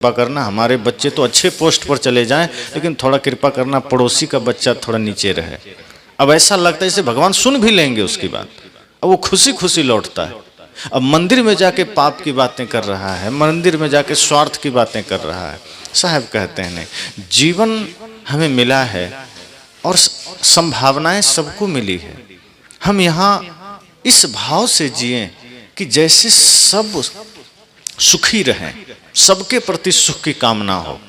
कृपा करना हमारे बच्चे तो अच्छे पोस्ट पर चले जाएं, लेकिन थोड़ा कृपा करना पड़ोसी का बच्चा थोड़ा नीचे रहे। अब ऐसा लगता है जैसे भगवान सुन भी लेंगे उसकी बात, अब वो खुशी खुशी लौटता है। अब मंदिर में जाके पाप की बातें कर रहा है, मंदिर में जाके स्वार्थ की बातें कर रहा है। साहब कहते हैं नहीं, जीवन हमें मिला है और संभावनाएं सबको मिली है। हम यहाँ इस भाव से जिए कि जैसे सब सुखी रहें, सबके प्रति सुख की कामना हो,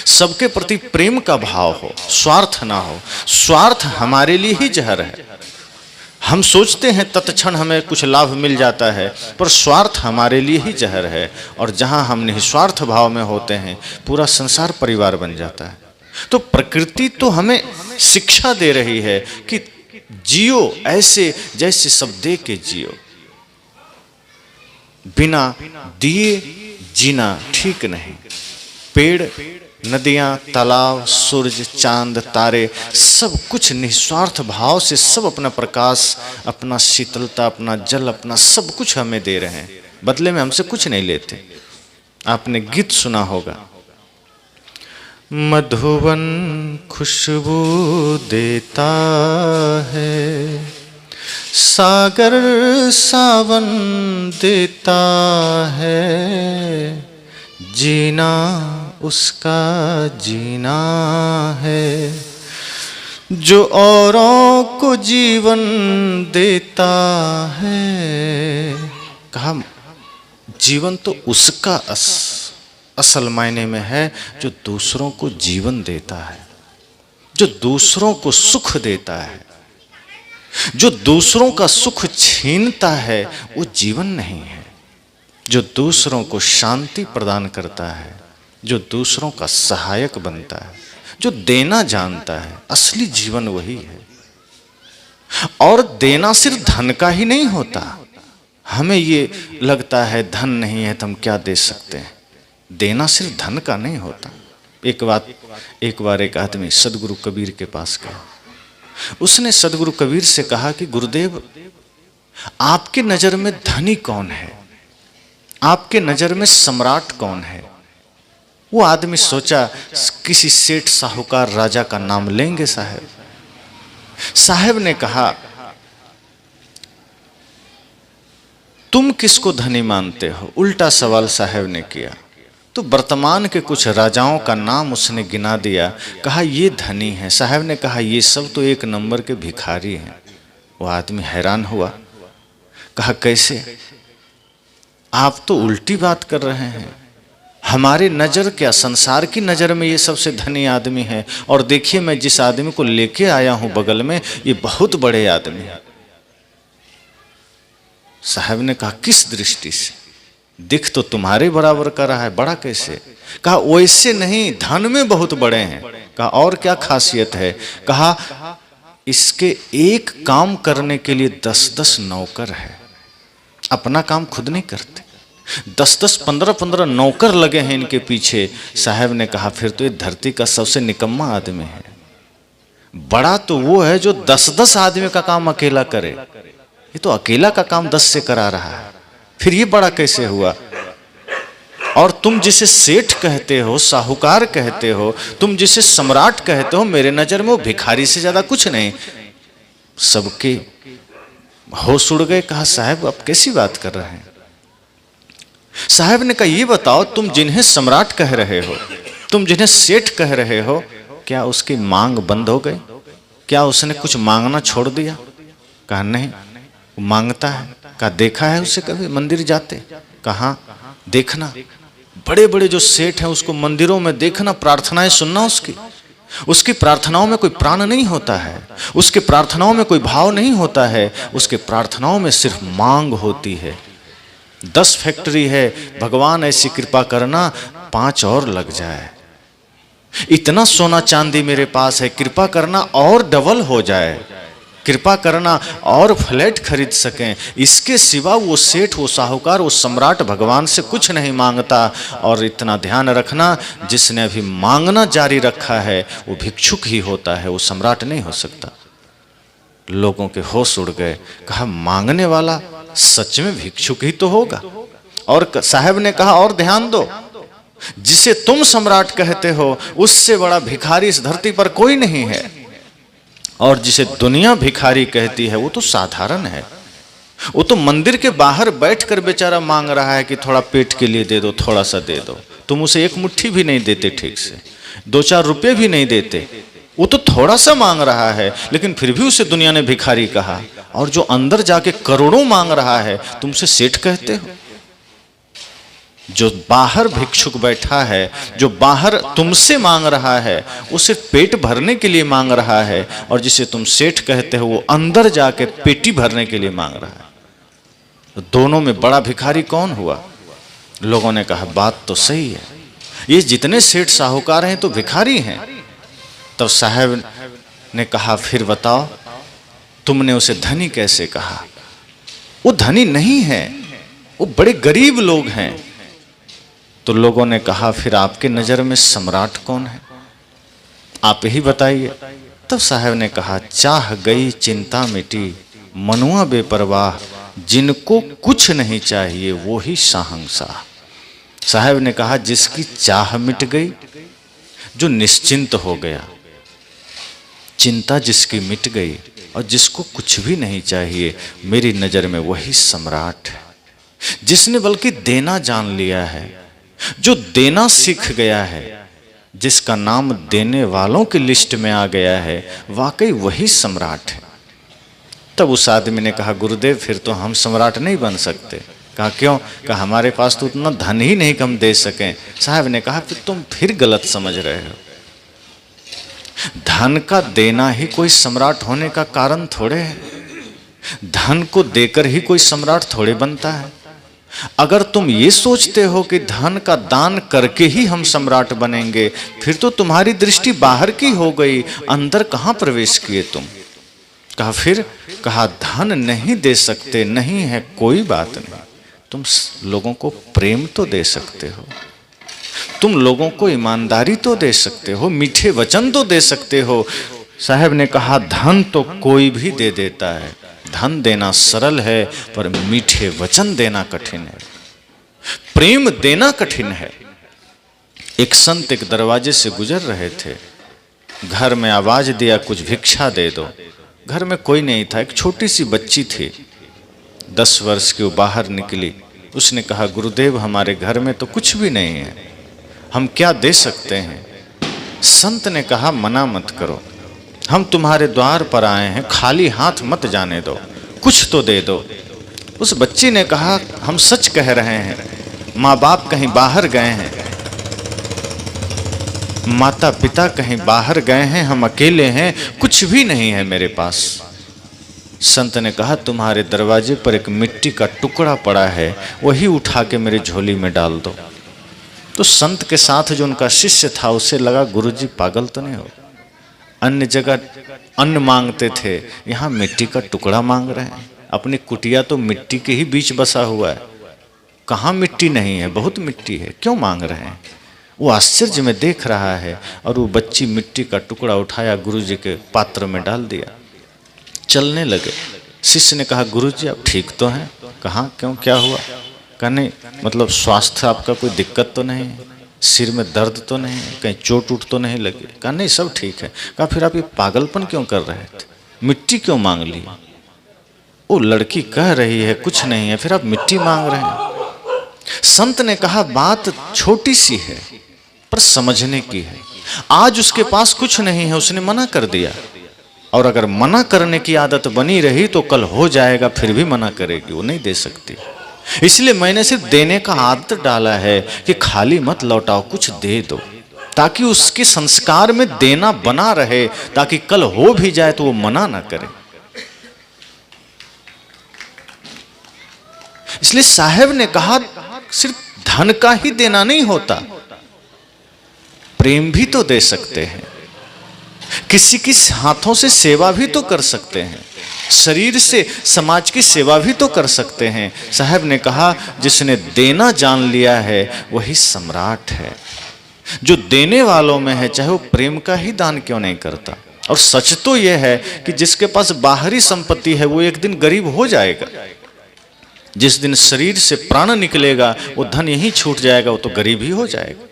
सबके प्रति प्रेम का भाव हो, स्वार्थ ना हो। स्वार्थ हमारे लिए ही जहर है। हम सोचते हैं तत्क्षण हमें कुछ लाभ मिल जाता है, पर स्वार्थ हमारे लिए ही जहर है। और जहां हम निस्वार्थ भाव में होते हैं, पूरा संसार परिवार बन जाता है। तो प्रकृति तो हमें शिक्षा दे रही है कि जियो ऐसे जैसे सब दे के जियो। बिना दिए जीना ठीक नहीं। पेड़, नदियां, तालाब, सूरज, चांद, तारे, सब कुछ निस्वार्थ भाव से सब अपना प्रकाश, अपना शीतलता, अपना जल, अपना सब कुछ हमें दे रहे हैं। बदले में हमसे कुछ नहीं लेते। आपने गीत सुना होगा, मधुवन खुशबू देता है, सागर सावन देता है, जीना उसका जीना है, जो औरों को जीवन देता है। कहा जीवन तो उसका असल मायने में है जो दूसरों को जीवन देता है, जो दूसरों को सुख देता है। जो दूसरों का सुख छीनता है वो जीवन नहीं है। जो दूसरों को शांति प्रदान करता है, जो दूसरों का सहायक बनता है, जो देना जानता है, असली जीवन वही है। और देना सिर्फ धन का ही नहीं होता। हमें ये लगता है धन नहीं है तो हम क्या दे सकते हैं। देना सिर्फ धन का नहीं होता। एक बार एक आदमी सदगुरु कबीर के पास गया। उसने सदगुरु कबीर से कहा कि गुरुदेव, आपके नजर में धनी कौन है, आपके नजर में सम्राट कौन है। वो आदमी सोचा किसी सेठ, साहूकार, राजा का नाम लेंगे साहब। साहब ने कहा, तुम किसको धनी मानते हो। उल्टा सवाल साहब ने किया। तो वर्तमान के कुछ राजाओं का नाम उसने गिना दिया। कहा ये धनी है। साहब ने कहा ये सब तो एक नंबर के भिखारी हैं। वो आदमी हैरान हुआ। कहा कैसे, आप तो उल्टी बात कर रहे हैं। हमारे नज़र, क्या संसार की नज़र में ये सबसे धनी आदमी है। और देखिए मैं जिस आदमी को लेके आया हूं बगल में, ये बहुत बड़े आदमी है। साहब ने कहा किस दृष्टि से, दिख तो तुम्हारे बराबर का रहा है, बड़ा कैसे। कहा वैसे नहीं, धन में बहुत बड़े हैं। कहा और क्या खासियत है। कहा इसके एक काम करने के लिए 10-10 नौकर है। अपना काम खुद नहीं करते, 10-10, 15-15 नौकर लगे हैं इनके पीछे। साहब ने कहा फिर तो ये धरती का सबसे निकम्मा आदमी है। बड़ा तो वो है जो 10-10 आदमी का काम अकेला करे। ये तो अकेला का काम 10 से करा रहा है, फिर ये बड़ा कैसे हुआ। और तुम जिसे सेठ कहते हो, साहूकार कहते हो, तुम जिसे सम्राट कहते हो, मेरे नजर में वो भिखारी से ज्यादा कुछ नहीं। सबके होश उड़ गए। कहा साहब आप कैसी बात कर रहे हैं। साहब ने कहा ये बताओ, तुम जिन्हें सम्राट कह रहे हो, तुम जिन्हें सेठ कह रहे हो, क्या उसकी मांग बंद हो गई। क्या उसने कुछ मांगना छोड़ दिया। कहा नहीं, वो मांगता है। कहा देखा है उसे कभी मंदिर जाते। कहा देखना, बड़े बड़े जो सेठ हैं उसको मंदिरों में देखना, प्रार्थनाएं सुनना। उसकी प्रार्थनाओं में कोई प्राण नहीं होता है, उसके प्रार्थनाओं में कोई भाव नहीं होता है। उसके प्रार्थनाओं में सिर्फ मांग होती है। 10 फैक्ट्री है, भगवान ऐसी कृपा करना 5 और लग जाए। इतना सोना चांदी मेरे पास है, कृपा करना और डबल हो जाए, कृपा करना और फ्लैट खरीद सकें। इसके सिवा वो सेठ, वो साहूकार, वो सम्राट भगवान से कुछ नहीं मांगता। और इतना ध्यान रखना, जिसने अभी मांगना जारी रखा है वो भिक्षुक ही होता है, वो सम्राट नहीं हो सकता। लोगों के होश उड़ गए। कहा मांगने वाला सच में भिक्षुक ही तो होगा। और साहब ने कहा और ध्यान दो, जिसे तुम सम्राट कहते हो उससे बड़ा भिखारी इस धरती पर कोई नहीं है। और जिसे दुनिया भिखारी कहती है वो तो साधारण है, वो तो मंदिर के बाहर बैठकर बेचारा मांग रहा है कि थोड़ा पेट के लिए दे दो, थोड़ा सा दे दो। तुम उसे एक मुट्ठी भी नहीं देते ठीक से, 2-4 रुपए भी नहीं देते, वो तो थोड़ा सा मांग रहा है, लेकिन फिर भी उसे दुनिया ने भिखारी कहा। और जो अंदर जाके करोड़ों मांग रहा है तुम उसे सेठ कहते हो। जो बाहर भिक्षुक बैठा है, जो बाहर तुमसे मांग रहा है, वो सिर्फ पेट भरने के लिए मांग रहा है, और जिसे तुम सेठ कहते हो वो अंदर जाके पेटी भरने के लिए मांग रहा है। तो दोनों में बड़ा भिखारी कौन हुआ? लोगों ने कहा बात तो सही है, ये जितने सेठ साहूकार हैं तो भिखारी हैं। तब साहब ने कहा फिर बताओ तुमने उसे धनी कैसे कहा? वो धनी नहीं है, वो बड़े गरीब लोग हैं। तो लोगों ने कहा फिर आपके नजर में सम्राट कौन है, आप ही बताइए। तब साहब ने कहा चाह गई चिंता मिटी, मनुआ बेपरवाह, जिनको कुछ नहीं चाहिए वो ही शाहंशाह। साहब ने कहा जिसकी चाह मिट गई, जो निश्चिंत हो गया, चिंता जिसकी मिट गई और जिसको कुछ भी नहीं चाहिए, मेरी नजर में वही सम्राट है। जिसने बल्कि देना जान लिया है, जो देना सीख गया है, जिसका नाम देने वालों की लिस्ट में आ गया है, वाकई वही सम्राट है। तब उस आदमी ने कहा गुरुदेव फिर तो हम सम्राट नहीं बन सकते। कहा क्यों? कहा हमारे पास तो उतना धन ही नहीं कि हम दे सकें। साहब ने कहा फिर तुम फिर गलत समझ रहे हो। धन का देना ही कोई सम्राट होने का कारण थोड़े है, धन को देकर ही कोई सम्राट थोड़े बनता है। अगर तुम ये सोचते हो कि धन का दान करके ही हम सम्राट बनेंगे, फिर तो तुम्हारी दृष्टि बाहर की हो गई, अंदर कहां प्रवेश किए तुम। कहा फिर? कहा धन नहीं दे सकते नहीं है कोई बात नहीं, तुम लोगों को प्रेम तो दे सकते हो, तुम लोगों को ईमानदारी तो दे सकते हो, मीठे वचन तो दे सकते हो। साहब ने कहा धन तो कोई भी दे देता है, धन देना सरल है पर मीठे वचन देना कठिन है, प्रेम देना कठिन है। एक संत एक दरवाजे से गुजर रहे थे, घर में आवाज दिया कुछ भिक्षा दे दो। घर में कोई नहीं था, एक छोटी सी बच्ची थी 10 वर्ष की, वो बाहर निकली। उसने कहा गुरुदेव हमारे घर में तो कुछ भी नहीं है, हम क्या दे सकते हैं? संत ने कहा मना मत करो, हम तुम्हारे द्वार पर आए हैं, खाली हाथ मत जाने दो, कुछ तो दे दो। उस बच्ची ने कहा हम सच कह रहे हैं, माँ बाप कहीं बाहर गए हैं, माता पिता कहीं बाहर गए हैं, हम अकेले हैं, कुछ भी नहीं है मेरे पास। संत ने कहा तुम्हारे दरवाजे पर एक मिट्टी का टुकड़ा पड़ा है, वही उठा के मेरे झोली में डाल दो। तो संत के साथ जो उनका शिष्य था उसे लगा गुरुजी पागल तो नहीं हो, अन्य जगह अन्न मांगते थे, यहाँ मिट्टी का टुकड़ा मांग रहे हैं। अपनी कुटिया तो मिट्टी के ही बीच बसा हुआ है, कहाँ मिट्टी नहीं है, बहुत मिट्टी है, क्यों मांग रहे हैं? वो आश्चर्य में देख रहा है। और वो बच्ची मिट्टी का टुकड़ा उठाया, गुरुजी के पात्र में डाल दिया, चलने लगे। शिष्य ने कहा गुरुजी आप ठीक तो हैं? कहाँ क्यों क्या हुआ? कहा नहीं मतलब स्वास्थ्य आपका कोई दिक्कत तो नहीं है, सिर में दर्द तो नहीं है, कहीं चोट उठ तो नहीं लगी? कहा नहीं सब ठीक है। कहा फिर आप ये पागलपन क्यों कर रहे थे, मिट्टी क्यों मांग ली? वो लड़की कह रही है कुछ नहीं है, फिर आप मिट्टी मांग रहे हैं। संत ने कहा बात छोटी सी है पर समझने की है। आज उसके पास कुछ नहीं है, उसने मना कर दिया, और अगर मना करने की आदत बनी रही तो कल हो जाएगा, फिर भी मना करेगी, वो नहीं दे सकती। इसलिए मैंने सिर्फ देने का आदत डाला है कि खाली मत लौटाओ, कुछ दे दो, ताकि उसके संस्कार में देना बना रहे, ताकि कल हो भी जाए तो वो मना ना करे। इसलिए साहब ने कहा सिर्फ धन का ही देना नहीं होता, प्रेम भी तो दे सकते हैं, किसी की हाथों से सेवा भी तो कर सकते हैं, शरीर से समाज की सेवा भी तो कर सकते हैं। साहब ने कहा जिसने देना जान लिया है वही सम्राट है। जो देने वालों में है चाहे वो प्रेम का ही दान क्यों नहीं करता। और सच तो यह है कि जिसके पास बाहरी संपत्ति है वो एक दिन गरीब हो जाएगा, जिस दिन शरीर से प्राण निकलेगा वो धन यहीं छूट जाएगा, वो तो गरीब ही हो जाएगा।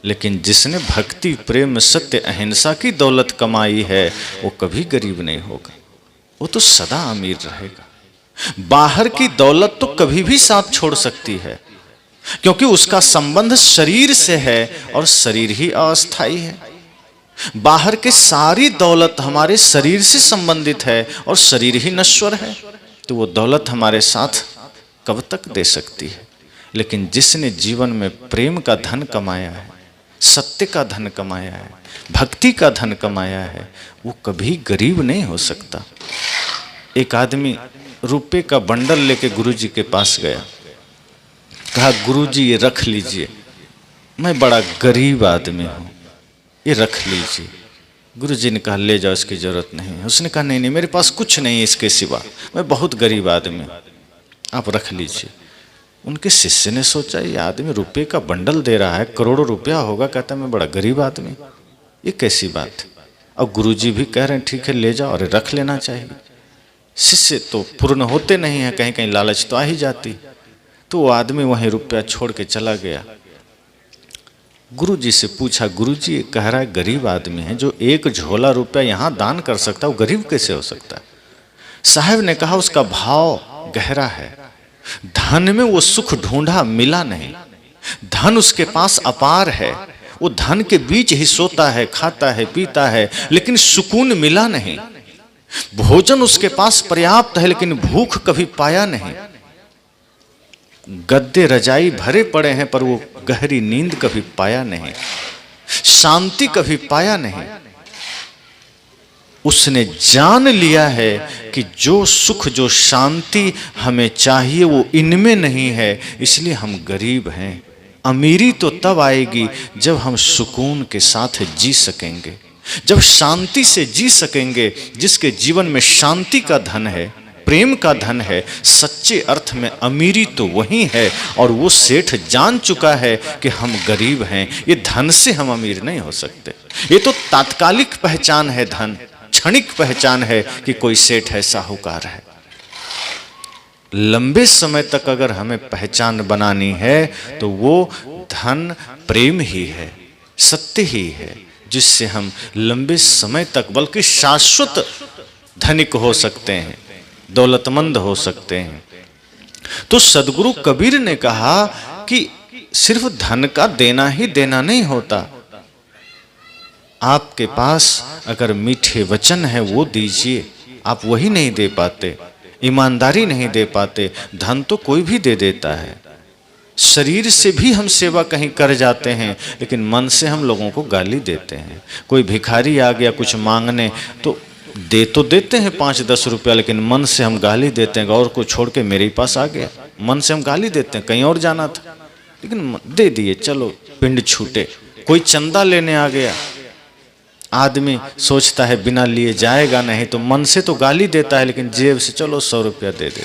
लेकिन जिसने भक्ति, प्रेम, सत्य, अहिंसा की दौलत कमाई है वो कभी गरीब नहीं होगा, वो तो सदा अमीर रहेगा। बाहर की दौलत तो कभी भी साथ छोड़ सकती है, क्योंकि उसका संबंध शरीर से है और शरीर ही अस्थाई है। बाहर की सारी दौलत हमारे शरीर से संबंधित है और शरीर ही नश्वर है, तो वो दौलत हमारे साथ कब तक दे सकती है। लेकिन जिसने जीवन में प्रेम का धन कमाया है, सत्य का धन कमाया है, भक्ति का धन कमाया है, वो कभी गरीब नहीं हो सकता। एक आदमी रुपए का बंडल लेके गुरुजी के पास गया, कहा गुरुजी ये रख लीजिए, मैं बड़ा गरीब आदमी हूँ, ये रख लीजिए। गुरुजी ने कहा ले जाओ, इसकी जरूरत नहीं है। उसने कहा नहीं नहीं, मेरे पास कुछ नहीं है इसके सिवा, मैं बहुत गरीब आदमी हूँ, आप रख लीजिए। उनके शिष्य ने सोचा ये आदमी रुपए का बंडल दे रहा है, करोड़ों रुपया होगा, कहता है मैं बड़ा गरीब आदमी, ये कैसी बात है। अब गुरुजी भी कह रहे हैं ठीक है ले जाओ, और रख लेना चाहिए। शिष्य तो पूर्ण होते नहीं है, कहीं कहीं लालच तो आ ही जाती। तो वो आदमी वहीं रुपया छोड़ के चला गया। गुरुजी से पूछा, गुरुजी कह रहा है गरीब आदमी है, जो एक झोला रुपया यहाँ दान कर सकता है वो गरीब कैसे हो सकता है। साहब ने कहा उसका भाव गहरा है, धन में वो सुख ढूंढा मिला नहीं, धन उसके पास अपार है, वो धन के बीच ही सोता है, खाता है, पीता है, लेकिन सुकून मिला नहीं। भोजन उसके पास पर्याप्त है, लेकिन भूख कभी पाया नहीं। गद्दे रजाई भरे पड़े हैं, पर वो गहरी नींद कभी पाया नहीं, शांति कभी पाया नहीं। उसने जान लिया है कि जो सुख, जो शांति हमें चाहिए वो इनमें नहीं है, इसलिए हम गरीब हैं। अमीरी तो तब आएगी जब हम सुकून के साथ जी सकेंगे, जब शांति से जी सकेंगे। जिसके जीवन में शांति का धन है, प्रेम का धन है, सच्चे अर्थ में अमीरी तो वही है। और वो सेठ जान चुका है कि हम गरीब हैं, ये धन से हम अमीर नहीं हो सकते। ये तो तात्कालिक पहचान है, धन क्षणिक पहचान है कि कोई सेठ है, साहूकार है। लंबे समय तक अगर हमें पहचान बनानी है तो वो धन प्रेम ही है, सत्य ही है, जिससे हम लंबे समय तक बल्कि शाश्वत धनिक हो सकते हैं, दौलतमंद हो सकते हैं। तो सदगुरु कबीर ने कहा कि सिर्फ धन का देना ही देना नहीं होता, आपके पास अगर मीठे वचन है वो दीजिए, आप वही नहीं दे पाते, ईमानदारी नहीं दे पाते। धन तो कोई भी दे देता है, शरीर से भी हम सेवा कहीं कर जाते हैं, लेकिन मन से हम लोगों को गाली देते हैं। कोई भिखारी आ गया कुछ मांगने तो देते हैं 5-10 रुपया, लेकिन मन से हम गाली देते हैं। और को छोड़ के मेरे पास आ गया, मन से हम गाली देते हैं, कहीं और जाना था लेकिन दे दिए, चलो पिंड छूटे। कोई चंदा लेने आ गया, आदमी सोचता है बिना लिए जाएगा नहीं, तो मन से तो गाली देता है, लेकिन जेब से चलो 100 रुपया दे दे।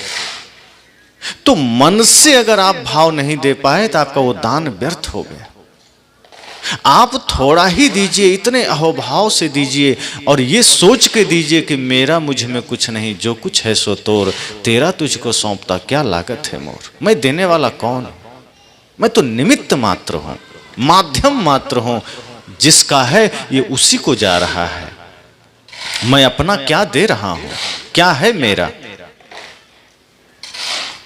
तो मन से अगर आप भाव नहीं दे पाए तो आपका वो दान व्यर्थ हो गया। आप थोड़ा ही दीजिए, इतने अहोभाव से दीजिए, और ये सोच के दीजिए कि मेरा मुझ में कुछ नहीं, जो कुछ है सो तोर, तेरा तुझको सौंपता क्या लागत है मोर। मैं देने वाला कौन हूं, मैं तो निमित्त मात्र हूं, माध्यम मात्र हूं। जिसका है ये उसी को जा रहा है, मैं अपना क्या दे रहा हूं, क्या है मेरा,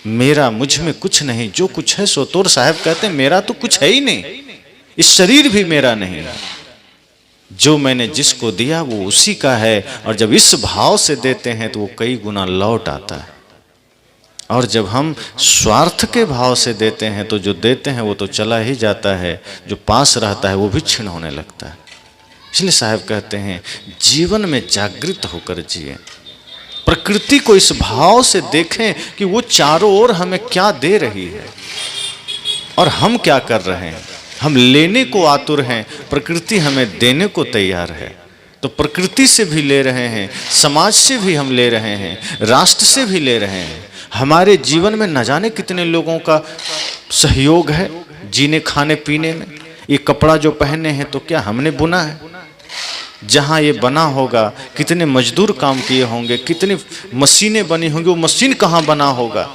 मेरा मुझ में कुछ नहीं, जो कुछ है सो तोर। साहब कहते हैं मेरा तो कुछ है ही नहीं, इस शरीर भी मेरा नहीं, जो मैंने जिसको दिया वो उसी का है। और जब इस भाव से देते हैं तो वो कई गुना लौट आता है। और जब हम स्वार्थ के भाव से देते हैं तो जो देते हैं वो तो चला ही जाता है, जो पास रहता है वो भी क्षीण होने लगता है। इसलिए साहब कहते हैं जीवन में जागृत होकर जिए, प्रकृति को इस भाव से देखें कि वो चारों ओर हमें क्या दे रही है और हम क्या कर रहे हैं। हम लेने को आतुर हैं, प्रकृति हमें देने को तैयार है। तो प्रकृति से भी ले रहे हैं, समाज से भी हम ले रहे हैं, राष्ट्र से भी ले रहे हैं। हमारे जीवन में न जाने कितने लोगों का सहयोग है जीने खाने पीने में। ये कपड़ा जो पहने हैं तो क्या हमने बुना है? जहाँ ये बना होगा कितने मजदूर काम किए होंगे, कितनी मशीनें बनी होंगी, वो मशीन कहाँ बना होगा?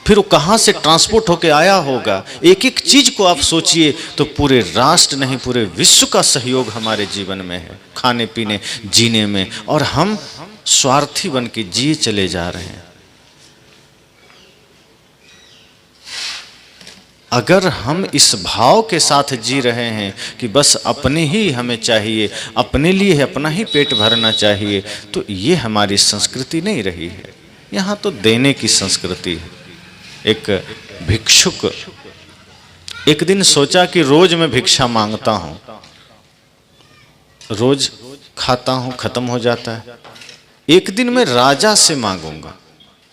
फिर वो कहाँ से ट्रांसपोर्ट होके आया होगा, एक एक चीज को आप सोचिए। तो पूरे राष्ट्र नहीं पूरे विश्व का सहयोग हमारे जीवन में है, खाने पीने जीने में, और हम स्वार्थी बन के जिए चले जा रहे हैं। अगर हम इस भाव के साथ जी रहे हैं कि बस अपने ही हमें चाहिए, अपने लिए अपना ही पेट भरना चाहिए, तो ये हमारी संस्कृति नहीं रही है। यहाँ तो देने की संस्कृति है। एक भिक्षुक एक दिन सोचा कि रोज मैं भिक्षा मांगता हूँ, रोज खाता हूँ, खत्म हो जाता है। एक दिन मैं राजा से मांगूंगा,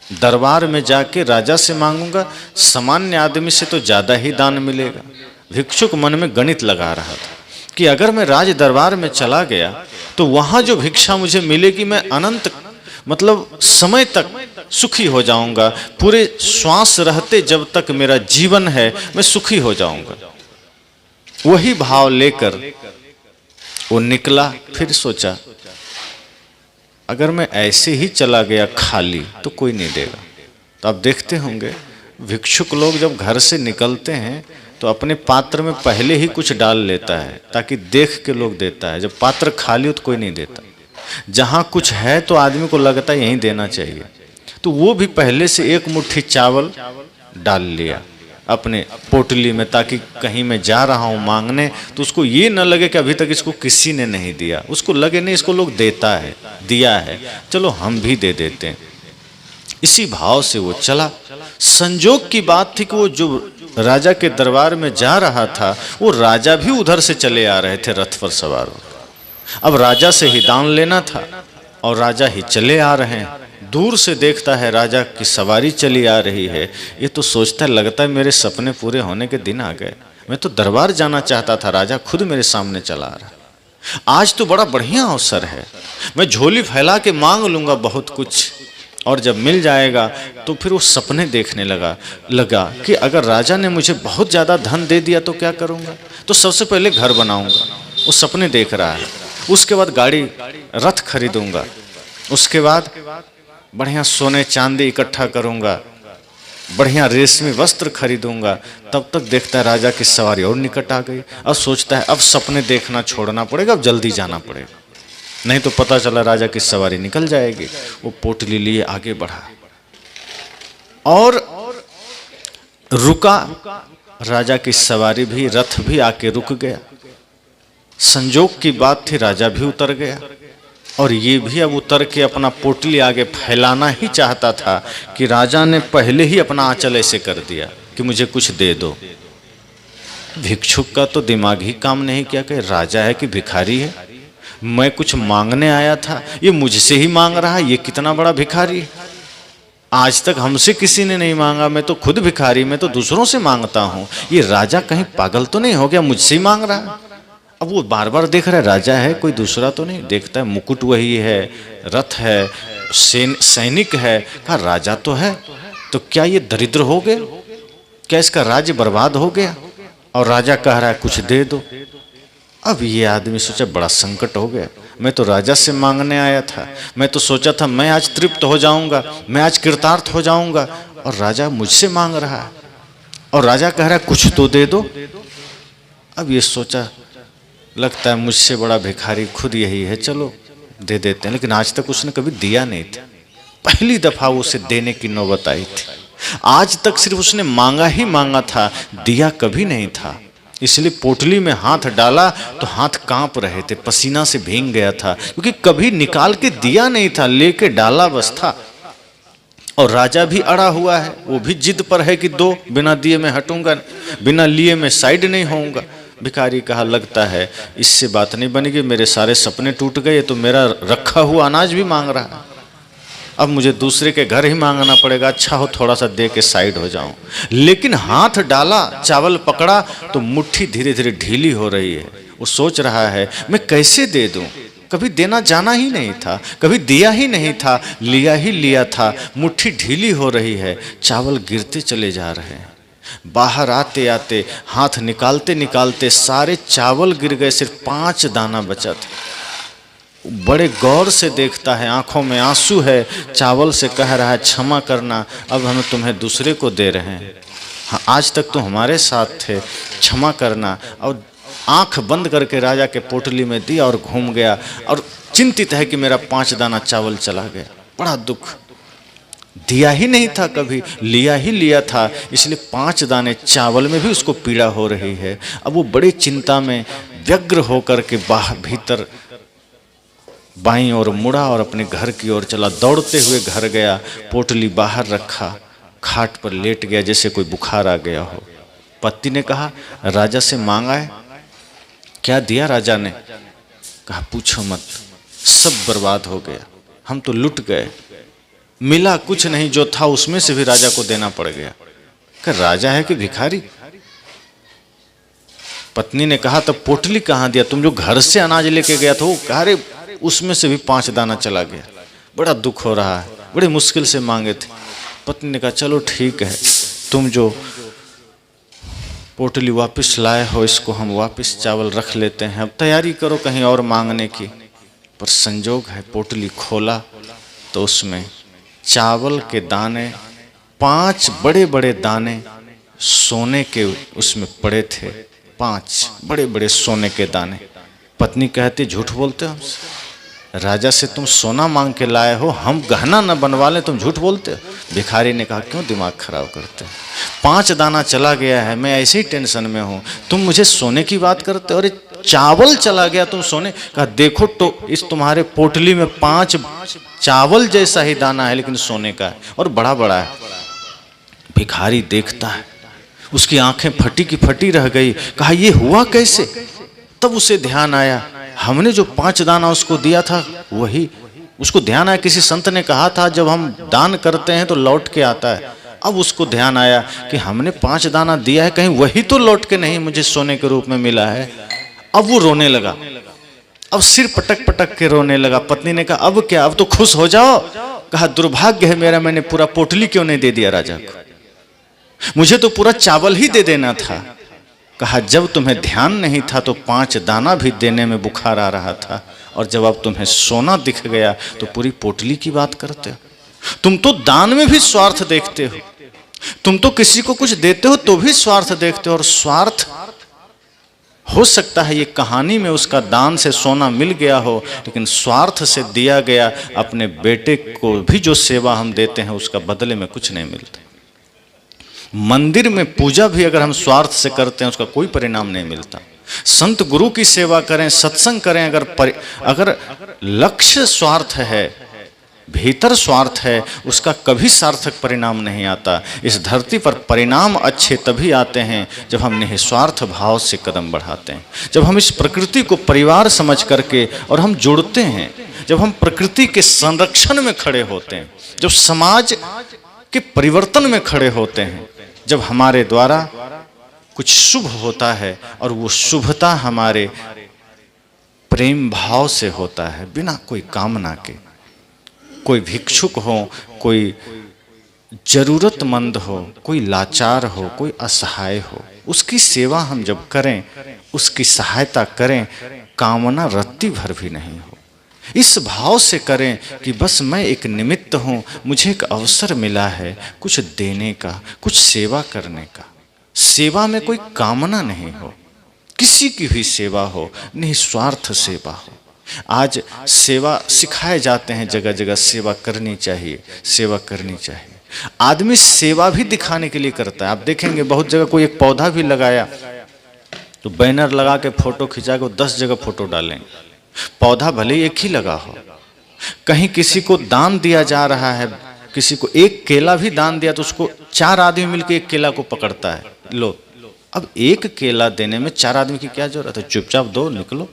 दरबार में जाके राजा से मांगूंगा, सामान्य आदमी से तो ज्यादा ही दान मिलेगा। भिक्षुक मन में गणित लगा रहा था कि अगर मैं राज दरबार में चला गया तो वहां जो भिक्षा मुझे मिलेगी, मैं अनंत मतलब समय तक सुखी हो जाऊंगा। पूरे श्वास रहते जब तक मेरा जीवन है मैं सुखी हो जाऊंगा। वही भाव लेकर वो निकला। फिर सोचा अगर मैं ऐसे ही चला गया खाली तो कोई नहीं देगा। तो आप देखते होंगे भिक्षुक लोग जब घर से निकलते हैं तो अपने पात्र में पहले ही कुछ डाल लेता है ताकि देख के लोग देता है। जब पात्र खाली हो तो कोई नहीं देता। जहाँ कुछ है तो आदमी को लगता है यहीं देना चाहिए, तो वो भी पहले से एक मुट्ठी चावल डाल लिया अपने पोटली में, ताकि कहीं मैं जा रहा हूँ मांगने तो उसको ये न लगे कि अभी तक इसको किसी ने नहीं दिया, उसको लगे नहीं इसको लोग देता है, दिया है, चलो हम भी दे देते हैं। इसी भाव से वो चला। संजोग की बात थी कि वो जो राजा के दरबार में जा रहा था वो राजा भी उधर से चले आ रहे थे रथ पर सवार होकर। अब राजा से ही दान लेना था और राजा ही चले आ रहे हैं। दूर से देखता है राजा की सवारी चली आ रही है, ये तो सोचता है लगता है मेरे सपने पूरे होने के दिन आ गए। मैं तो दरबार जाना चाहता था, राजा खुद मेरे सामने चला आ रहा। आज तो बड़ा बढ़िया अवसर है, मैं झोली फैला के मांग लूंगा बहुत कुछ, और जब मिल जाएगा तो फिर वो सपने देखने लगा कि अगर राजा ने मुझे बहुत ज़्यादा धन दे दिया तो क्या करूँगा। तो सबसे पहले घर बनाऊँगा, वो सपने देख रहा है। उसके बाद गाड़ी रथ खरीदूंगा, उसके बाद बढ़िया सोने चांदी इकट्ठा करूंगा, बढ़िया रेशमी वस्त्र खरीदूंगा। तब तक देखता है राजा की सवारी और निकट आ गई। अब सोचता है अब सपने देखना छोड़ना पड़ेगा, अब जल्दी जाना पड़ेगा, नहीं तो पता चला राजा की सवारी निकल जाएगी। वो पोटली लिए आगे बढ़ा और रुका। राजा की सवारी भी, रथ भी आके रुक गया। संजोग की बात थी राजा भी उतर गया और ये भी अब उतर के अपना पोटली आगे फैलाना ही चाहता था कि राजा ने पहले ही अपना आंचल ऐसे कर दिया कि मुझे कुछ दे दो। भिक्षुक का तो दिमाग ही काम नहीं किया कि राजा है कि भिखारी है। मैं कुछ मांगने आया था, ये मुझसे ही मांग रहा है, ये कितना बड़ा भिखारी है। आज तक हमसे किसी ने नहीं मांगा, मैं तो खुद भिखारी, मैं तो दूसरों से मांगता हूँ। ये राजा कहीं पागल तो नहीं हो गया, मुझसे ही मांग रहा है। अब वो बार बार देख रहा है राजा है, कोई दूसरा तो नहीं। देखता है मुकुट वही है, रथ है, सैनिक है। कहा राजा तो है, तो क्या ये दरिद्र हो गए, क्या इसका राज्य बर्बाद हो गया? और राजा कह रहा है कुछ दे दो। अब ये आदमी सोचा बड़ा संकट हो गया, मैं तो राजा से मांगने आया था, मैं तो सोचा था मैं आज तृप्त हो जाऊंगा, मैं आज कृतार्थ हो जाऊंगा, और राजा मुझसे मांग रहा है और राजा कह रहा है कुछ तो दे दो। अब ये सोचा लगता है मुझसे बड़ा भिखारी खुद यही है, चलो दे देते हैं। लेकिन आज तक उसने कभी दिया नहीं था, पहली दफा उसे देने की नौबत आई थी। आज तक सिर्फ उसने मांगा ही मांगा था, दिया कभी नहीं था। इसलिए पोटली में हाथ डाला तो हाथ कांप रहे थे, पसीना से भीग गया था, क्योंकि कभी निकाल के दिया नहीं था, लेके डाला बस था। और राजा भी अड़ा हुआ है, वो भी जिद पर है कि दो, बिना दिए मैं हटूंगा, बिना लिए मैं साइड नहीं होऊंगा। भिखारी कहा लगता है इससे बात नहीं बनेगी, मेरे सारे सपने टूट गए, तो मेरा रखा हुआ अनाज भी मांग रहा है, अब मुझे दूसरे के घर ही मांगना पड़ेगा। अच्छा हो थोड़ा सा दे के साइड हो जाऊं। लेकिन हाथ डाला, चावल पकड़ा तो मुट्ठी धीरे धीरे ढीली हो रही है। वो सोच रहा है मैं कैसे दे दूं, कभी देना जाना ही नहीं था, कभी दिया ही नहीं था, लिया ही लिया था। मुट्ठी ढीली हो रही है, चावल गिरते चले जा रहे हैं। बाहर आते आते हाथ निकालते निकालते सारे चावल गिर गए, सिर्फ 5 दाना बचा था। बड़े गौर से देखता है, आंखों में आंसू है, चावल से कह रहा है क्षमा करना, अब हम तुम्हें दूसरे को दे रहे हैं। हाँ, आज तक तो हमारे साथ थे, क्षमा करना। और आंख बंद करके राजा के पोटली में दिया और घूम गया, और चिंतित है कि मेरा 5 दाना चावल चला गया। बड़ा दुख, दिया ही नहीं था कभी, लिया ही लिया था, इसलिए 5 दाने चावल में भी उसको पीड़ा हो रही है। अब वो बड़ी चिंता में व्यग्र होकर के बाहर भीतर बाईं ओर मुड़ा और अपने घर की ओर चला। दौड़ते हुए घर गया, पोटली बाहर रखा, खाट पर लेट गया जैसे कोई बुखार आ गया हो। पत्नी ने कहा राजा से मांगा है? क्या दिया राजा ने? कहा पूछो मत, सब बर्बाद हो गया, हम तो लुट गए, मिला कुछ नहीं, जो था उसमें से भी राजा को देना पड़ गया। कहा राजा है कि भिखारी? पत्नी ने कहा तब पोटली कहाँ दिया? तुम जो घर से अनाज लेके गया था वो? कहा अरे उसमें से भी 5 दाना चला गया, बड़ा दुख हो रहा है, बड़ी मुश्किल से मांगे थे। पत्नी ने कहा चलो ठीक है, तुम जो पोटली वापस लाए हो इसको हम वापस चावल रख लेते हैं, अब तैयारी करो कहीं और मांगने की। पर संजोग है, पोटली खोला तो उसमें चावल के दाने, 5 बड़े बड़े दाने सोने के उसमें पड़े थे, 5 बड़े बड़े सोने के दाने। पत्नी कहती झूठ बोलते हो हमसे, राजा से तुम सोना मांग के लाए हो, हम गहना न बनवा लें, तुम झूठ बोलते हो। भिखारी ने कहा क्यों दिमाग खराब करते हो, 5 दाना चला गया है, मैं ऐसे ही टेंशन में हूँ, तुम मुझे सोने की बात करते हो। अरे चावल चला गया तुम सोने? कहा देखो तो इस तुम्हारे पोटली में 5 चावल जैसा ही दाना है, लेकिन सोने का है और बड़ा बड़ा है। भिखारी देखता है, उसकी आंखें फटी की फटी रह गई। कहा ये हुआ कैसे? तब उसे ध्यान आया, हमने जो 5 दाना उसको दिया था वही। उसको ध्यान आया, किसी संत ने कहा था जब हम दान करते हैं तो लौट के आता है। अब उसको ध्यान आया कि हमने 5 दाना दिया है, कहीं वही तो लौट के नहीं मुझे सोने के रूप में मिला है। अब वो रोने लगा, अब सिर पटक पटक के रोने लगा। पत्नी ने कहा अब क्या, अब तो खुश हो जाओ। कहा दुर्भाग्य है मेरा, मैंने पूरा पोटली क्यों नहीं दे दिया राजा को, मुझे तो पूरा चावल ही दे देना था। कहा जब तुम्हें ध्यान नहीं था तो 5 दाना भी देने में बुखार आ रहा था, और जब अब तुम्हें सोना दिख गया तो पूरी पोटली की बात करते हो। तुम तो दान में भी स्वार्थ देखते हो, तुम तो किसी को कुछ देते हो तो भी स्वार्थ देखते हो। और स्वार्थ हो सकता है ये कहानी में उसका दान से सोना मिल गया हो, लेकिन स्वार्थ से दिया गया अपने बेटे को भी जो सेवा हम देते हैं उसका बदले में कुछ नहीं मिलता। मंदिर में पूजा भी अगर हम स्वार्थ से करते हैं उसका कोई परिणाम नहीं मिलता। संत गुरु की सेवा करें, सत्संग करें, अगर लक्ष्य स्वार्थ है, भीतर स्वार्थ है, उसका कभी सार्थक परिणाम नहीं आता। इस धरती पर परिणाम अच्छे तभी आते हैं जब हम निस्वार्थ भाव से कदम बढ़ाते हैं, जब हम इस प्रकृति को परिवार समझ करके और हम जुड़ते हैं, जब हम प्रकृति के संरक्षण में खड़े होते हैं, जब समाज के परिवर्तन में खड़े होते हैं, जब हमारे द्वारा कुछ शुभ होता है और वो शुभता हमारे प्रेम भाव से होता है, बिना कोई कामना के। कोई भिक्षुक हो, कोई जरूरतमंद हो, कोई लाचार हो, कोई असहाय हो, उसकी सेवा हम जब करें, उसकी सहायता करें, कामना रत्ती भर भी नहीं हो, इस भाव से करें कि बस मैं एक निमित्त हूँ, मुझे एक अवसर मिला है कुछ देने का, कुछ सेवा करने का। सेवा में कोई कामना नहीं हो, किसी की भी सेवा हो, निस्वार्थ सेवा हो। आज सेवा सिखाए जाते हैं, जगह जगह सेवा करनी चाहिए, सेवा करनी चाहिए। आदमी सेवा भी दिखाने के लिए करता है। आप देखेंगे बहुत जगह कोई एक पौधा भी लगाया तो बैनर लगा के फोटो खिंचा के 10 जगह फोटो डालेंगे। पौधा भले एक ही लगा हो, कहीं किसी को दान दिया जा रहा है, किसी को एक केला भी दान दिया तो उसको 4 आदमी मिलकर एक केला को पकड़ता है, लो। अब एक केला देने में 4 आदमी की क्या जरूरत है, चुपचाप दो, निकलो।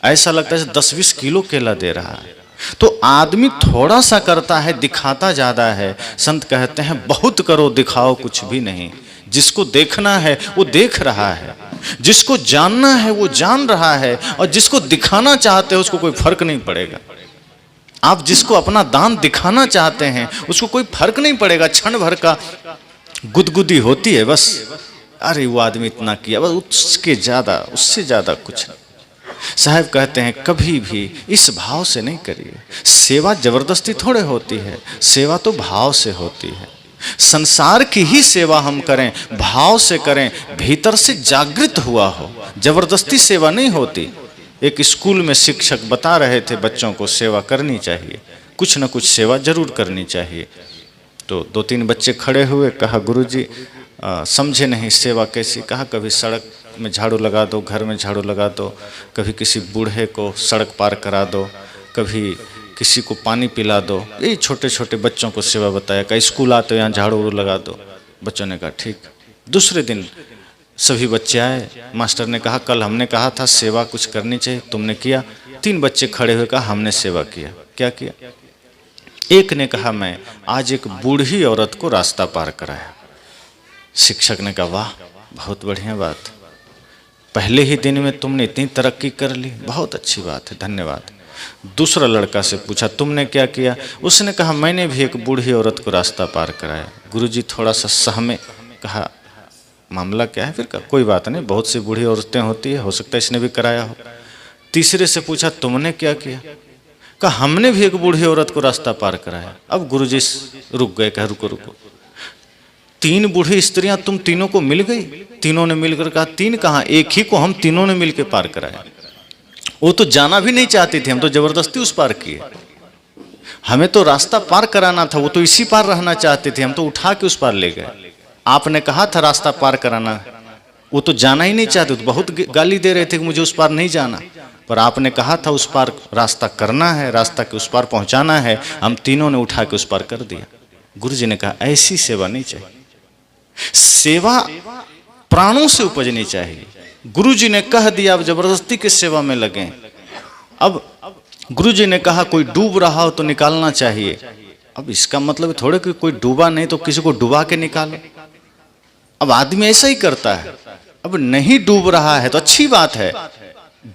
ऐसा लगता है 10-20 किलो केला दे रहा है। तो आदमी थोड़ा सा करता है, दिखाता ज्यादा है। संत कहते हैं बहुत करो दिखाओ कुछ भी नहीं। जिसको देखना है वो देख रहा है, जिसको जानना है वो जान रहा है, और जिसको दिखाना चाहते हो उसको कोई फर्क नहीं पड़ेगा। आप जिसको अपना दान दिखाना चाहते हैं उसको कोई फर्क नहीं पड़ेगा, क्षण भर का गुदगुदी होती है बस, अरे वो आदमी इतना किया, बस उससे ज्यादा कुछ नहीं। साहब कहते हैं कभी भी इस भाव से नहीं करिए। सेवा जबरदस्ती थोड़े होती है, सेवा तो भाव से होती है। संसार की ही सेवा हम करें, भाव से करें, भीतर से जागृत हुआ हो, जबरदस्ती सेवा नहीं होती। एक स्कूल में शिक्षक बता रहे थे बच्चों को सेवा करनी चाहिए, कुछ न कुछ सेवा जरूर करनी चाहिए। तो 2-3 बच्चे खड़े हुए, कहा गुरुजी समझे नहीं सेवा कैसी। कहा कभी सड़क में झाड़ू लगा दो, घर में झाड़ू लगा दो, कभी किसी बूढ़े को सड़क पार करा दो, कभी किसी को पानी पिला दो। यही छोटे छोटे बच्चों को सेवा बताया। कहा स्कूल आते हो यहाँ झाड़ू लगा दो। बच्चों ने कहा ठीक। दूसरे दिन सभी बच्चे आए, मास्टर ने कहा कल हमने कहा था सेवा कुछ करनी चाहिए, तुमने किया? 3 बच्चे खड़े हुए कहा हमने सेवा किया। क्या किया? एक ने कहा मैं आज एक बूढ़ी औरत को रास्ता पार कराया। शिक्षक ने कहा वाह बहुत बढ़िया बात, पहले ही दिन में तुमने इतनी तरक्की कर ली, बहुत अच्छी बात है, धन्यवाद। दूसरा लड़का से पूछा तुमने क्या किया? उसने कहा मैंने भी एक बूढ़ी औरत को रास्ता पार कराया। गुरुजी थोड़ा सा सहमे, कहा मामला क्या है? फिर कहा कोई बात नहीं, बहुत सी बूढ़ी औरतें होती है, हो सकता है इसने भी कराया हो। तीसरे से पूछा तुमने क्या किया? कहा हमने भी एक बूढ़ी औरत को रास्ता पार कराया। अब गुरुजी रुक गए, कहा रुको रुको, 3 बूढ़ी स्त्रियां तुम तीनों को मिल गई? तीनों ने मिलकर कहा 3 कहाँ, एक ही को हम तीनों ने मिलकर पार कराया। वो तो जाना भी नहीं चाहती थी, हम तो जबरदस्ती उस पार किए। हमें तो रास्ता पार कराना था, वो तो इसी पार रहना चाहते थे, हम तो उठा के उस पार ले गए। आपने कहा था रास्ता पार कराना, वो तो जाना ही नहीं चाहते, तो बहुत गाली दे रहे थे कि मुझे उस पार नहीं जाना, पर आपने कहा था उस पार रास्ता करना है, रास्ता के उस पार पहुंचाना है, हम तीनों ने उठा के उस पार कर दिया। गुरुजी ने कहा ऐसी सेवा नहीं चाहिए, सेवा प्राणों से उपजनी चाहिए। गुरुजी ने कह दिया अब जबरदस्ती की सेवा में लगे। अब गुरुजी ने कहा कोई डूब रहा हो तो निकालना चाहिए। अब इसका मतलब थोड़े कि कोई डूबा नहीं तो किसी को डुबा के निकालो। अब आदमी ऐसा ही करता है। अब नहीं डूब रहा है तो अच्छी बात है,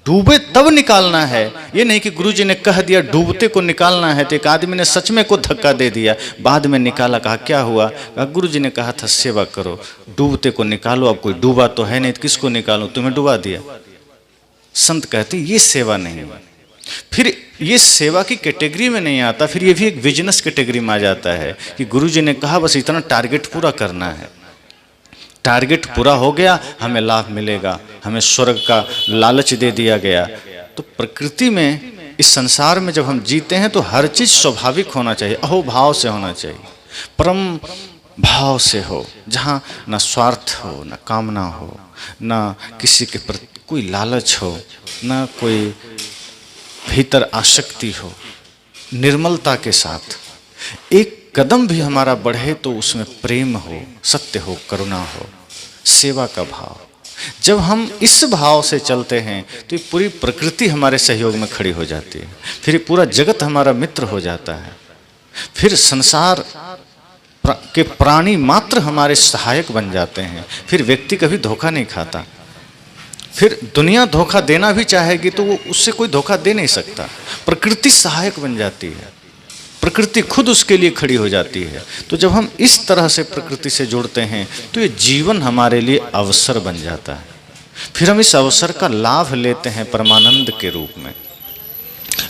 डूबे तब निकालना है। ये नहीं कि गुरुजी ने कह दिया डूबते को निकालना है तो एक आदमी ने सच में को धक्का दे दिया, बाद में निकाला। कहा क्या हुआ? कहा गुरुजी ने कहा था सेवा करो, डूबते को निकालो। अब कोई डूबा तो है नहीं तो किसको निकालो, तुम्हें डुबा दिया। संत कहते ये सेवा नहीं है। फिर ये सेवा की कैटेगरी में नहीं आता, फिर ये भी एक बिजनेस कैटेगरी में आ जाता है कि गुरुजी ने कहा बस इतना टारगेट पूरा करना है, टारगेट पूरा हो गया हमें लाभ मिलेगा, हमें स्वर्ग का लालच दे दिया गया। तो प्रकृति में इस संसार में जब हम जीते हैं तो हर चीज स्वाभाविक होना चाहिए, अहोभाव से होना चाहिए, परम भाव से हो, जहाँ ना स्वार्थ हो, ना कामना हो, ना किसी के प्रति कोई लालच हो, ना कोई भीतर आसक्ति हो। निर्मलता के साथ एक कदम भी हमारा बढ़े तो उसमें प्रेम हो, सत्य हो, करुणा हो, सेवा का भाव। जब हम इस भाव से चलते हैं तो ये पूरी प्रकृति हमारे सहयोग में खड़ी हो जाती है, फिर पूरा जगत हमारा मित्र हो जाता है, फिर संसार के प्राणी मात्र हमारे सहायक बन जाते हैं, फिर व्यक्ति कभी धोखा नहीं खाता। फिर दुनिया धोखा देना भी चाहेगी तो वो उससे कोई धोखा दे नहीं सकता, प्रकृति सहायक बन जाती है, प्रकृति खुद उसके लिए खड़ी हो जाती है। तो जब हम इस तरह से प्रकृति से जुड़ते हैं तो ये जीवन हमारे लिए अवसर बन जाता है, फिर हम इस अवसर का लाभ लेते हैं परमानंद के रूप में।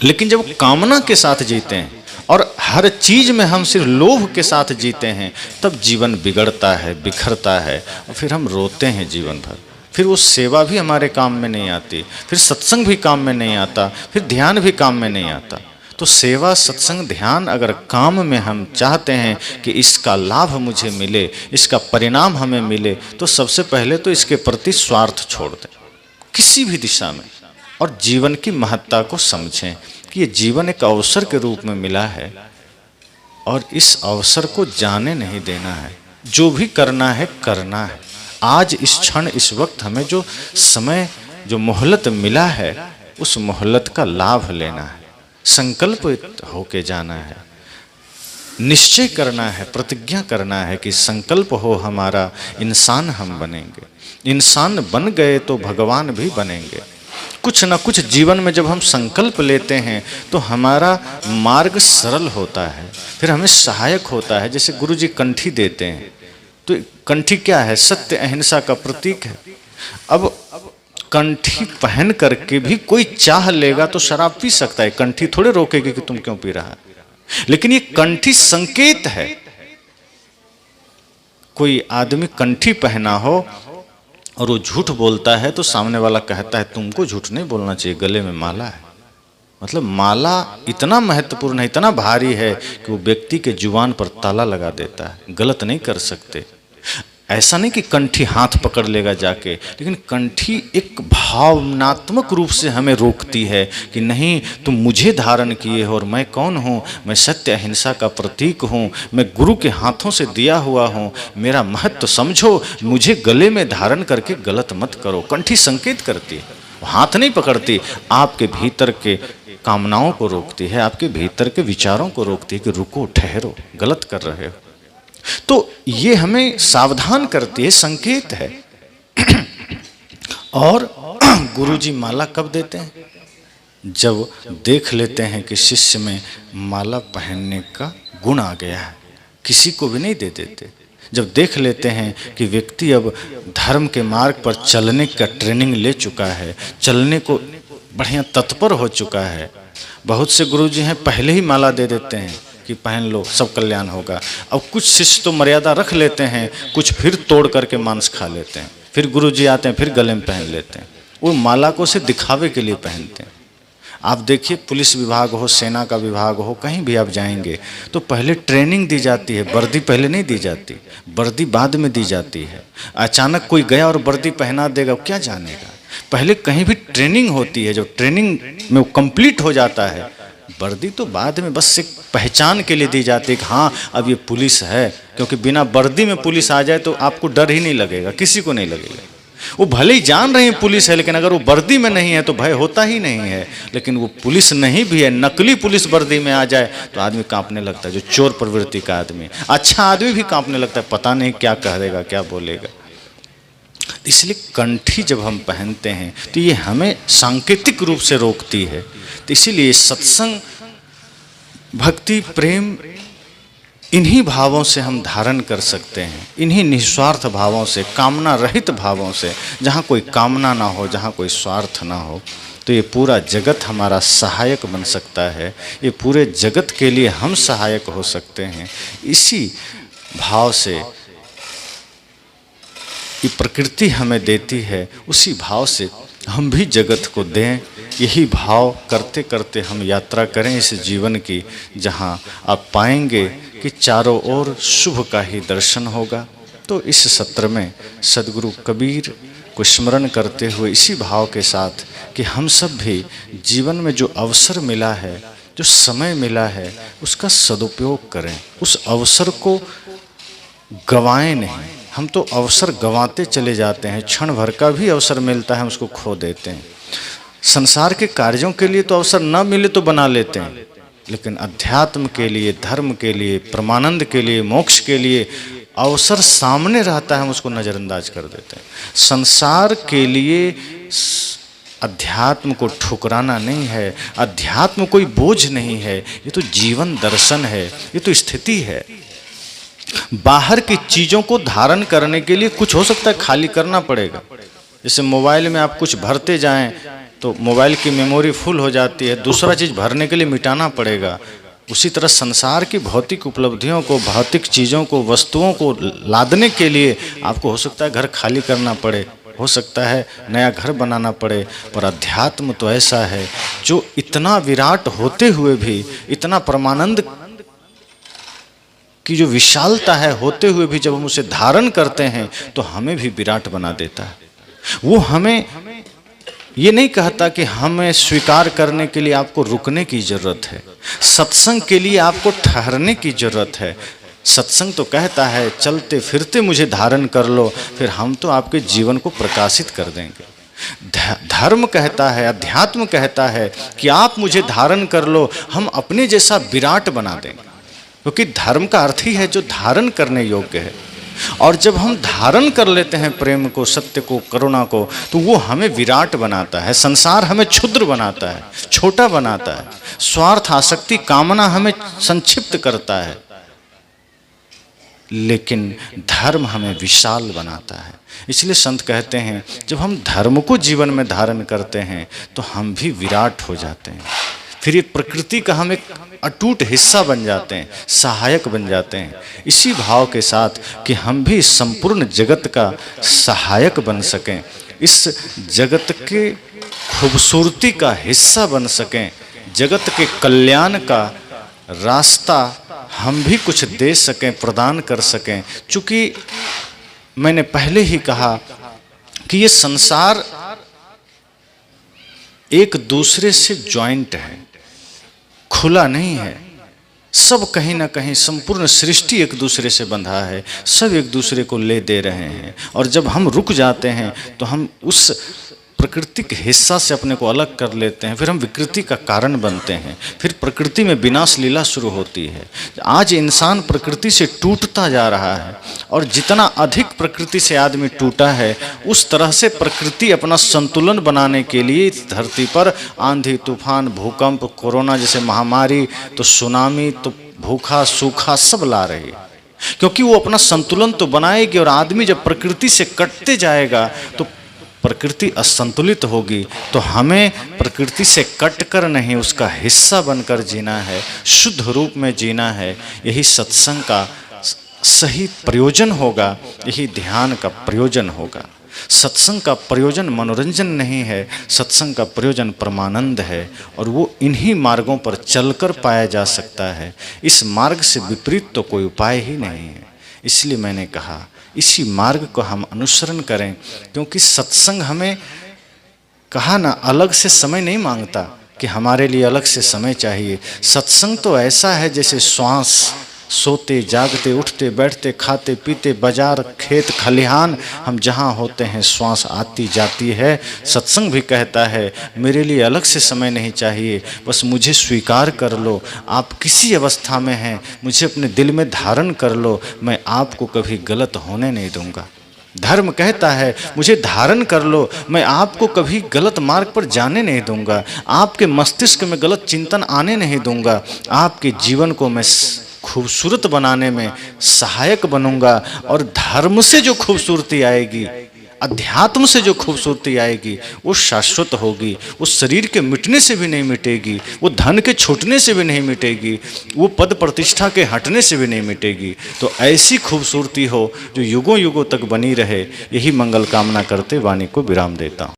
लेकिन जब कामना के साथ जीते हैं और हर चीज में हम सिर्फ लोभ के साथ जीते हैं, तब जीवन बिगड़ता है, बिखरता है, और फिर हम रोते हैं जीवन भर। फिर वो सेवा भी हमारे काम में नहीं आती, फिर सत्संग भी काम में नहीं आता, फिर ध्यान भी काम में नहीं आता। तो सेवा, सत्संग, ध्यान अगर काम में हम चाहते हैं कि इसका लाभ मुझे मिले, इसका परिणाम हमें मिले, तो सबसे पहले तो इसके प्रति स्वार्थ छोड़ दें किसी भी दिशा में, और जीवन की महत्ता को समझें कि ये जीवन एक अवसर के रूप में मिला है और इस अवसर को जाने नहीं देना है। जो भी करना है करना है। आज इस क्षण, इस वक्त हमें जो समय, जो मोहलत मिला है, उस मोहलत का लाभ लेना है, संकल्प होके जाना है, निश्चय करना है, प्रतिज्ञा करना है कि संकल्प हो हमारा, इंसान हम बनेंगे। इंसान बन गए तो भगवान भी बनेंगे। कुछ ना कुछ जीवन में जब हम संकल्प लेते हैं तो हमारा मार्ग सरल होता है, फिर हमें सहायक होता है। जैसे गुरुजी कंठी देते हैं, तो कंठी क्या है? सत्य अहिंसा का प्रतीक है। अब कंठी पहन करके भी कोई चाह लेगा तो शराब पी सकता है, कंठी थोड़े रोकेगी कि तुम क्यों पी रहा है। लेकिन ये कंठी संकेत है। कोई आदमी कंठी पहना हो और वो झूठ बोलता है तो सामने वाला कहता है तुमको झूठ नहीं बोलना चाहिए, गले में माला है। मतलब माला इतना महत्वपूर्ण है, इतना भारी है कि वो व्यक्ति के जुबान पर ताला लगा देता है, गलत नहीं कर सकते। ऐसा नहीं कि कंठी हाथ पकड़ लेगा जाके, लेकिन कंठी एक भावनात्मक रूप से हमें रोकती है कि नहीं, तुम मुझे धारण किए हो और मैं कौन हूँ, मैं सत्य अहिंसा का प्रतीक हूँ, मैं गुरु के हाथों से दिया हुआ हूँ, मेरा महत्व समझो, मुझे गले में धारण करके गलत मत करो। कंठी संकेत करती है, हाथ नहीं पकड़ती, आपके भीतर के कामनाओं को रोकती है, आपके भीतर के विचारों को रोकती है कि रुको, ठहरो, गलत कर रहे हो। तो ये हमें सावधान करती है, संकेत है। और गुरुजी माला कब देते हैं? जब देख लेते हैं कि शिष्य में माला पहनने का गुण आ गया है, किसी को भी नहीं दे देते। जब देख लेते हैं कि व्यक्ति अब धर्म के मार्ग पर चलने का ट्रेनिंग ले चुका है, चलने को बढ़िया तत्पर हो चुका है। बहुत से गुरुजी हैं पहले ही माला दे देते हैं कि पहन लो, सब कल्याण होगा। अब कुछ शिष्य तो मर्यादा रख लेते हैं, कुछ फिर तोड़ करके मांस खा लेते हैं, फिर गुरुजी आते हैं फिर गले में पहन लेते हैं। वो माला को से दिखावे के लिए पहनते हैं। आप देखिए, पुलिस विभाग हो, सेना का विभाग हो, कहीं भी आप जाएंगे तो पहले ट्रेनिंग दी जाती है, वर्दी पहले नहीं दी जाती, वर्दी बाद में दी जाती है। अचानक कोई गया और वर्दी पहना देगा, क्या जानेगा? पहले कहीं भी ट्रेनिंग होती है, जो ट्रेनिंग में वो कंप्लीट हो जाता है, वर्दी तो बाद में बस एक पहचान के लिए दी जाती है कि हाँ अब ये पुलिस है। क्योंकि बिना वर्दी में पुलिस आ जाए तो आपको डर ही नहीं लगेगा, किसी को नहीं लगेगा। वो भले ही जान रहे हैं पुलिस है, लेकिन अगर वो वर्दी में नहीं है तो भय होता ही नहीं है। लेकिन वो पुलिस नहीं भी है, नकली पुलिस वर्दी में आ जाए तो आदमी कांपने लगता है। जो चोर प्रवृत्ति का आदमी, अच्छा आदमी भी कांपने लगता है, पता नहीं क्या कह देगा, क्या बोलेगा। इसलिए कंठी जब हम पहनते हैं तो ये हमें सांकेतिक रूप से रोकती है। तो इसीलिए सत्संग, भक्ति, प्रेम, इन्हीं भावों से हम धारण कर सकते हैं, इन्हीं निस्वार्थ भावों से, कामना रहित भावों से, जहाँ कोई कामना ना हो, जहाँ कोई स्वार्थ ना हो। तो ये पूरा जगत हमारा सहायक बन सकता है, ये पूरे जगत के लिए हम सहायक हो सकते हैं। इसी भाव से ये प्रकृति हमें देती है, उसी भाव से हम भी जगत को दें। यही भाव करते करते हम यात्रा करें इस जीवन की, जहाँ आप पाएंगे कि चारों ओर शुभ का ही दर्शन होगा। तो इस सत्र में सद्गुरु कबीर को स्मरण करते हुए इसी भाव के साथ कि हम सब भी जीवन में जो अवसर मिला है, जो समय मिला है, उसका सदुपयोग करें, उस अवसर को गंवाएं नहीं। हम तो अवसर गंवाते चले जाते हैं, क्षण भर का भी अवसर मिलता है उसको खो देते हैं। संसार के कार्यों के लिए तो अवसर न मिले तो बना लेते हैं, लेकिन अध्यात्म के लिए, धर्म के लिए, परमानंद के लिए, मोक्ष के लिए अवसर सामने रहता है, हम उसको नज़रअंदाज कर देते हैं। संसार के लिए अध्यात्म को ठुकराना नहीं है, अध्यात्म कोई बोझ नहीं है, ये तो जीवन दर्शन है, ये तो स्थिति है। बाहर की चीज़ों को धारण करने के लिए कुछ हो सकता है खाली करना पड़ेगा। जैसे मोबाइल में आप कुछ भरते जाएं तो मोबाइल की मेमोरी फुल हो जाती है, दूसरा चीज़ भरने के लिए मिटाना पड़ेगा। उसी तरह संसार की भौतिक उपलब्धियों को, भौतिक चीज़ों को, वस्तुओं को लादने के लिए आपको हो सकता है घर खाली करना पड़े, हो सकता है नया घर बनाना पड़े। पर अध्यात्म तो ऐसा है जो इतना विराट होते हुए भी, इतना परमानंद की जो विशालता है होते हुए भी, जब हम उसे धारण करते हैं तो हमें भी विराट बना देता है। वो हमें ये नहीं कहता कि हमें स्वीकार करने के लिए आपको रुकने की जरूरत है, सत्संग के लिए आपको ठहरने की जरूरत है। सत्संग तो कहता है चलते फिरते मुझे धारण कर लो, फिर हम तो आपके जीवन को प्रकाशित कर देंगे। धर्म कहता है, अध्यात्म कहता है कि आप मुझे धारण कर लो, हम अपने जैसा विराट बना देंगे। क्योंकि धर्म का अर्थ ही है जो धारण करने योग्य है। और जब हम धारण कर लेते हैं प्रेम को, सत्य को, करुणा को, तो वो हमें विराट बनाता है। संसार हमें क्षुद्र बनाता है, छोटा बनाता है। स्वार्थ, आसक्ति, कामना हमें संक्षिप्त करता है। लेकिन धर्म हमें विशाल बनाता है। इसलिए संत कहते हैं जब हम धर्म को जीवन में धारण करते हैं तो हम भी विराट हो जाते हैं। फिर ये प्रकृति का हम एक अटूट हिस्सा बन जाते हैं, सहायक बन जाते हैं। इसी भाव के साथ कि हम भी संपूर्ण जगत का सहायक बन सकें, इस जगत के खूबसूरती का हिस्सा बन सकें, जगत के कल्याण का रास्ता हम भी कुछ दे सकें, प्रदान कर सकें। चूँकि मैंने पहले ही कहा कि ये संसार एक दूसरे से जॉइंट है, खुला नहीं है। सब कहीं ना कहीं संपूर्ण सृष्टि एक दूसरे से बंधा है, सब एक दूसरे को ले दे रहे हैं। और जब हम रुक जाते हैं तो हम उस प्रकृति के हिस्सा से अपने को अलग कर लेते हैं, फिर हम विकृति का कारण बनते हैं, फिर प्रकृति में विनाश लीला शुरू होती है। आज इंसान प्रकृति से टूटता जा रहा है और जितना अधिक प्रकृति से आदमी टूटा है उस तरह से प्रकृति अपना संतुलन बनाने के लिए इस धरती पर आंधी तूफान, भूकंप, कोरोना जैसे महामारी, तो सुनामी, तो भूखा सूखा सब ला रही है, क्योंकि वो अपना संतुलन तो बनाएगी। और आदमी जब प्रकृति से कटते जाएगा तो प्रकृति असंतुलित होगी। तो हमें प्रकृति से कटकर नहीं, उसका हिस्सा बनकर जीना है, शुद्ध रूप में जीना है। यही सत्संग का सही प्रयोजन होगा, यही ध्यान का प्रयोजन होगा। सत्संग का प्रयोजन मनोरंजन नहीं है, सत्संग का प्रयोजन परमानंद है, और वो इन्हीं मार्गों पर चलकर पाया जा सकता है। इस मार्ग से विपरीत तो कोई उपाय ही नहीं है। इसलिए मैंने कहा इसी मार्ग को हम अनुसरण करें, क्योंकि सत्संग हमें कहा ना अलग से समय नहीं मांगता कि हमारे लिए अलग से समय चाहिए। सत्संग तो ऐसा है जैसे श्वास, सोते जागते उठते बैठते खाते पीते बाजार खेत खलिहान हम जहाँ होते हैं श्वास आती जाती है। सत्संग भी कहता है मेरे लिए अलग से समय नहीं चाहिए, बस मुझे स्वीकार कर लो। आप किसी अवस्था में हैं, मुझे अपने दिल में धारण कर लो, मैं आपको कभी गलत होने नहीं दूंगा। धर्म कहता है मुझे धारण कर लो, मैं आपको कभी गलत मार्ग पर जाने नहीं दूंगा, आपके मस्तिष्क में गलत चिंतन आने नहीं दूंगा, आपके जीवन को मैं खूबसूरत बनाने में सहायक बनूंगा। और धर्म से जो खूबसूरती आएगी, अध्यात्म से जो खूबसूरती आएगी, वो शाश्वत होगी, वो शरीर के मिटने से भी नहीं मिटेगी, वो धन के छूटने से भी नहीं मिटेगी, वो पद प्रतिष्ठा के हटने से भी नहीं मिटेगी। तो ऐसी खूबसूरती हो जो युगों युगों तक बनी रहे, यही मंगल कामना करते वाणी को विराम देता हूँ।